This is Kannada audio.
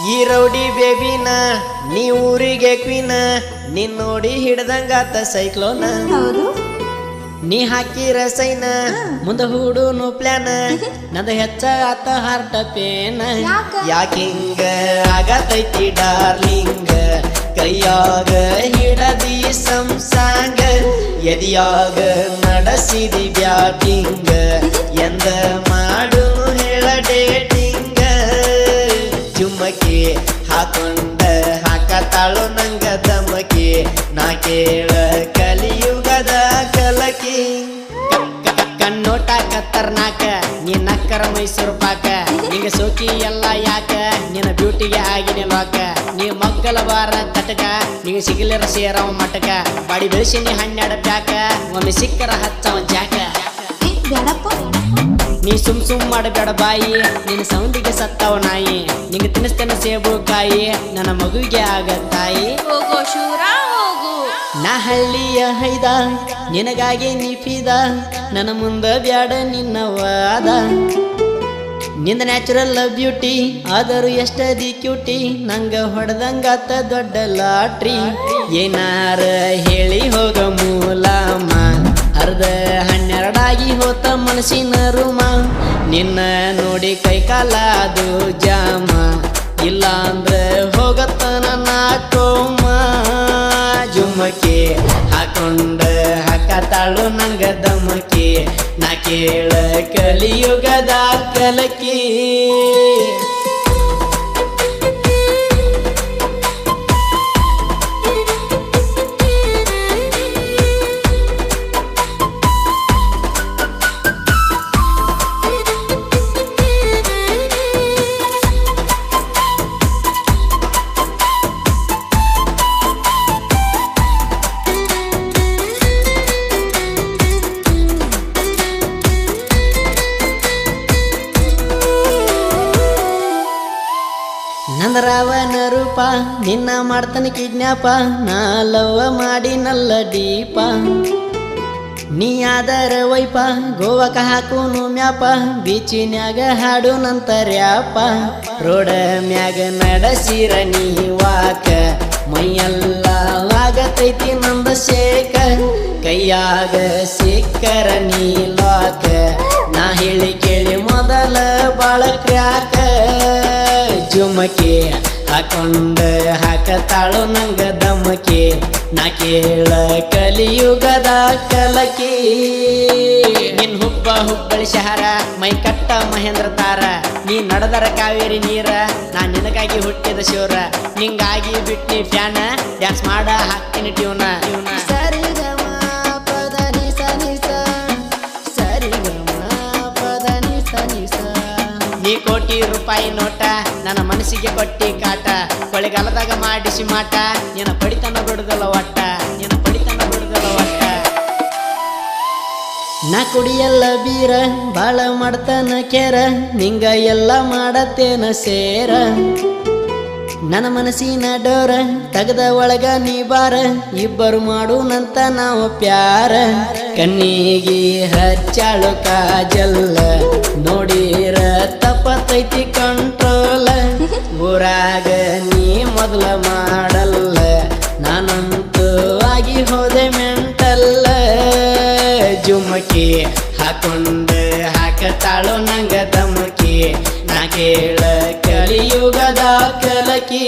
ಈ ರೌಡಿ ಬೇಬಿನ ನೀ ಊರಿಗೆ ಕ್ವೀನ ನಿನ್ ನೋಡಿ ಹಿಡ್ದಂಗಾತ ಸೈಕ್ಲೋನ ಹೌದು ನೀ ಹಾಕಿರ ಸೈನ ಮುಂದ ಹೂಡುನು ಪ್ಲಾನ ನಂದ ಹೆಚ್ಚ ಆತ ಹಾರ್ಟ ಪೇನ ಯಾಕಿಂಗ ಆಗತೈತಿ ಡಾರ್ಲಿಂಗ ಕೈಯಾಗ ಹಿಡದಿ ಸಂಸಾಂಗ ಎದಿಯಾಗ ನಡೆಸಿದಿ ಬ್ಯಾಟಿಂಗ ಎಂದ ಮಾಡುನು ಹೇಳ ಡೇಟಿಂಗ ಚುಮ್ಮಕಿ ಹಾಕೊಂಡ ಹಾಕತಾಳು ನಂಗ ದಮಕಿ ನಾ ಕೇಳ ಕಲಿಯುಗದ ಕಲಕಿ ಕಣ್ಣೋಟ ಕತ್ತರ್ನಾಕ ನೀ ನಕ್ಕರ ಮೈಸೂರು ಪಾಕ ನಿಂಗ ಸೋಕಿ ಎಲ್ಲ ಯಾಕ ನಿನ್ನ ಬ್ಯೂಟಿಗೆ ಆಗಿನ ಲಾಕ ನೀ ಮಗ್ಗಲ ಬಾರ ತಟಕ ನಿಂಗ ಸಿಗಲಿರ ಸೇರವ ಮಟಕ ಬಾಡಿ ಬೆಳೆಸಿ ನೀ 12 ಪ್ಯಾಕ ಒಮ್ಮೆ ಸಿಕ್ಕರ ಹಚ್ಚವ ಜಾಕ ನೀ ಸುಮ್ ಮಾಡಬೇಡ ಬಾಯಿ ನಿನ್ನ ಸೌಂಡಿಗೆ ಸತ್ತವ ನಾಯಿ ನಿಂಗೆ ತಿನ್ನಿಸ್ತೇನೆ ಸೇಬು ಕಾಯಿ ನನ್ನ ಮಗುವಿಗೆ ಆಗ ತಾಯಿ ಹೋಗೋ ಶೂರ ಹೋಗು ನಾ ಹಳ್ಳಿಯ ಹೈದ ನಿನಗಾಗಿ ನಿಫಿದ ನನ್ನ ಮುಂದ ಬ್ಯಾಡ ನಿನ್ನ ವಾದ ನಿಂದ ನ್ಯಾಚುರಲ್ ಬ್ಯೂಟಿ ಆದರೂ ಎಷ್ಟದಿ ಕ್ಯೂಟಿ ನಂಗ ಹೊಡೆದಂಗಾತ ದೊಡ್ಡ ಲಾಟ್ರಿ ಏನಾರ ಹೇಳಿ ಹೋಗ ಮೂಲಮ್ಮ ಅರ್ಧ 12 ಹೋತ ಮನಸ್ಸಿನ ರೂಮ ನಿನ್ನ ನೋಡಿ ಕೈಕಾಲ ಅದು ಜಾಮ ಇಲ್ಲ ಅಂದ್ರೆ ಹೋಗತ್ತ ನನ್ನ ಕೋಮ ಜುಮ್ಮಕ್ಕೆ ಹಾಕೊಂಡ ಹಾಕತಾಳು ನಂಗ ದಮಕಿ ನಾ ಕೇಳ ಕಲಿಯುಗದ ಕಲಕಿ ನಂದರಾವನ ರೂಪ ನಿನ್ನ ಮಾಡ್ತಾನೆ ಕಿಡ್ನ್ಯಾಪ ನಾ ಲವ್ ಮಾಡಿ ನಲ್ಲ ಡೀಪ ನೀ ಆದರ ವೈಪ ಗೋವಾಕ ಹಾಕುನು ಮ್ಯಾಪ ಬೀಚಿನ್ಯಾಗ ಹಾಡು ನಂತರ್ಯಾಪ ರೋಡ ಮ್ಯಾಗ ನಡೆಸಿರ ನೀ ವಾಕ ಮೈಯೆಲ್ಲ ಆಗತೈತಿ ನಂದ ಶೇಕ ಕೈಯಾಗ ಸಿಕ್ಕರ ನೀ ಲಾಕ ನಾ ಹೇಳಿ ಕೇಳಿ ಮೊದಲ ಬಾಳ ಕ್ರ್ಯಾಕ ಜುಮಕಿ ಹಾಕೊಂಡ ಹಾಕತಾಳು ನಂಗ ದಮಕಿ ನಾ ಕೇಳ ಕಲಿಯುಗದ ಕಲಕಿ ನಿನ್ ಹುಬ್ಬಳ್ಳಿ ಶಹರ ಮೈ ಕಟ್ಟ ಮಹೇಂದ್ರ ತಾರ ನೀ ನಡೆದರ ಕಾವೇರಿ ನೀರ ನಾ ನಿನಗಾಗಿ ಹುಟ್ಟಿದ ಶಿವರ ನಿಂಗಾಗಿ ಬಿಟ್ನಿ ಫ್ಯಾನ ಡ್ಯಾನ್ಸ್ ಮಾಡ ಹಾಕ್ತೀನಿ ಟ್ಯೂನ ಸರಿ ಗಮ ಪದ ನಿಸ ನಿಸ ಸರಿ ಗಮ ಪದ ನಿಸ ನಿಸ ನೀ ಕೋಟಿ ರೂಪಾಯಿ ನೋಟ ನನ್ನ ಮನಸ್ಸಿಗೆ ಕೊಟ್ಟಿ ಕಾಟ ಕೊಳೆಗಾಲದಾಗ ಮಾಡಿಸಿ ಮಾಟ ನಿನ್ನ ಪಡಿತನ ಬಿಡುದಲ್ಲ ಒಟ್ಟ ನಿನ್ನ ಪಡಿತನ ಬಿಡುದಲ್ಲ ಒಟ್ಟ ನಾ ಕುಡಿಯಲ್ಲ ಬೀರ ಬಾಳ ಮಾಡ್ತಾನ ಕೇರ ನಿಂಗ ಎಲ್ಲ ಮಾಡತ್ತೇನ ಸೇರ ನನ್ನ ಮನಸ್ಸಿನ ಡೋರ ತಗದ ಒಳಗ ನೀ ಬಾರ ಇಬ್ಬರು ಮಾಡುನಂತ ನಾವು ಪ್ಯಾರ ಕಣ್ಣಿಗೆ ಹಚ್ಚಾಳು ಕಾಜಲ್ಲ ನೋಡಿರ ತಪ್ಪತೈತಿ ಕಂಟ್ರೋಲ ಊರಾಗ ನೀ ಮೊದಲ ಮಾಡಲ್ಲ ನಾನಂತೂ ಆಗಿ ಹೋದೆ ಮೆಂಟಲ್ಲ ಜುಮಕಿ ಹಾಕೊಂಡ ಹಾಕತಾಳು ನಂಗ ದಮಕಿ ನಾ ಕೇಳ ಕಲಿಯುಗದ ಕಲಕಿ